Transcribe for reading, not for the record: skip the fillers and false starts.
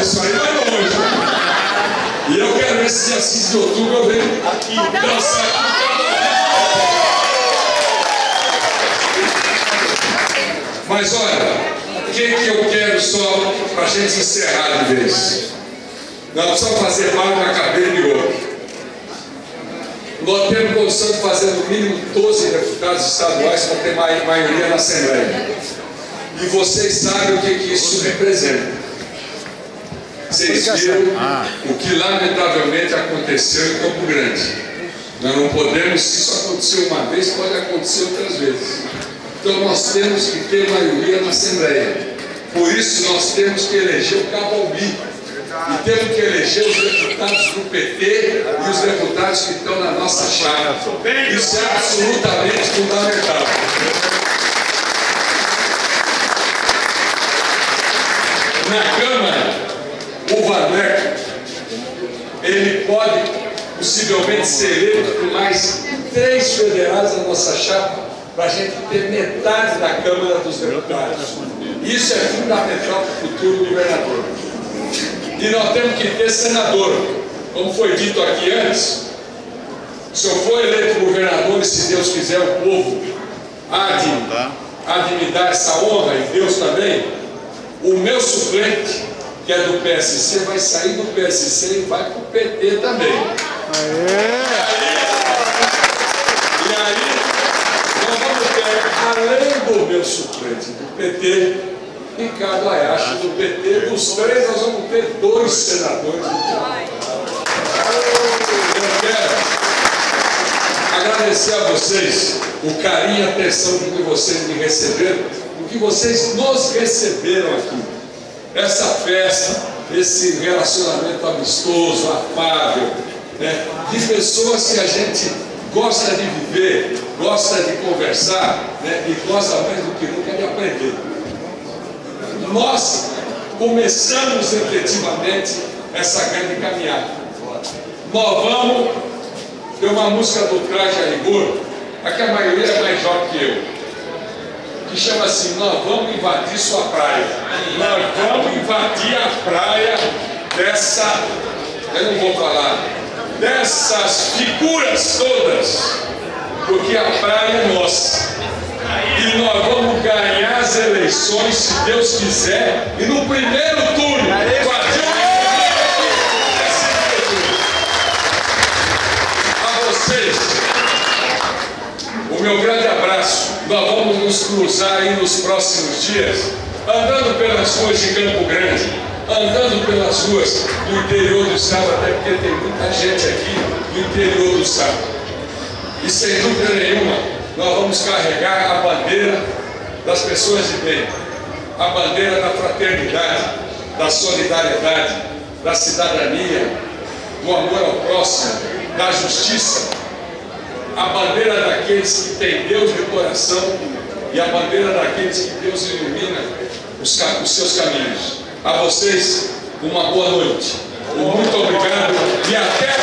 isso aí vai longe. E eu quero ver se dia 6 de outubro eu venho aqui dançar aqui. Mas olha, o que eu quero só para a gente encerrar de vez? Nós precisamos fazer mal na cabeça de outro. Nós temos condição de fazer no mínimo 12 deputados estaduais para ter maioria na Assembleia. E vocês sabem o que isso representa. Vocês viram o que lamentavelmente aconteceu em Campo Grande. Nós não podemos, se isso aconteceu uma vez, pode acontecer outras vezes. Então nós temos que ter maioria na Assembleia. Por isso nós temos que eleger o Cabalbi. E temos que eleger os deputados do PT e os deputados que estão na nossa chapa. Isso é absolutamente fundamental. Na Câmara, o Vandeco, ele pode possivelmente ser eleito por mais 3 federais da nossa chapa, para a gente ter metade da Câmara dos Deputados. Isso é fundamental para o futuro do governador. E nós temos que ter senador. Como foi dito aqui antes, se eu for eleito governador e se Deus quiser o povo há de me dar essa honra, e Deus também, o meu suplente, que é do PSC, vai sair do PSC e vai para o PT também. E aí nós vamos ter, além do meu suplente do PT, Ricardo Ayashi do PT. Dos 3 nós vamos ter 2 senadores do PT. Eu quero agradecer a vocês o carinho e a atenção que vocês me receberam, o que vocês nos receberam aqui. Essa festa, esse relacionamento amistoso, afável, né, de pessoas que a gente gosta de viver, gosta de conversar, né, e gosta mais do que nunca de aprender. Nós começamos efetivamente essa grande caminhada. Nós vamos ter uma música do Traje a Rigor, aqui a maioria é mais jovem que eu, que chama assim: nós vamos invadir sua praia. Nós vamos invadir a praia dessa, eu não vou falar, dessas figuras todas, porque a praia é nossa. E nós vamos ganhar as eleições, se Deus quiser, e no primeiro turno, a vocês, o meu grande abraço. Nós vamos nos cruzar aí nos próximos dias, andando pelas ruas de Campo Grande, andando pelas ruas do interior do estado, até porque tem muita gente aqui do interior do estado. E sem dúvida nenhuma, nós vamos carregar a bandeira das pessoas de bem, a bandeira da fraternidade, da solidariedade, da cidadania, do amor ao próximo, da justiça, a bandeira daqueles que têm Deus no coração e a bandeira daqueles que Deus ilumina os seus caminhos. A vocês, uma boa noite. Muito obrigado e até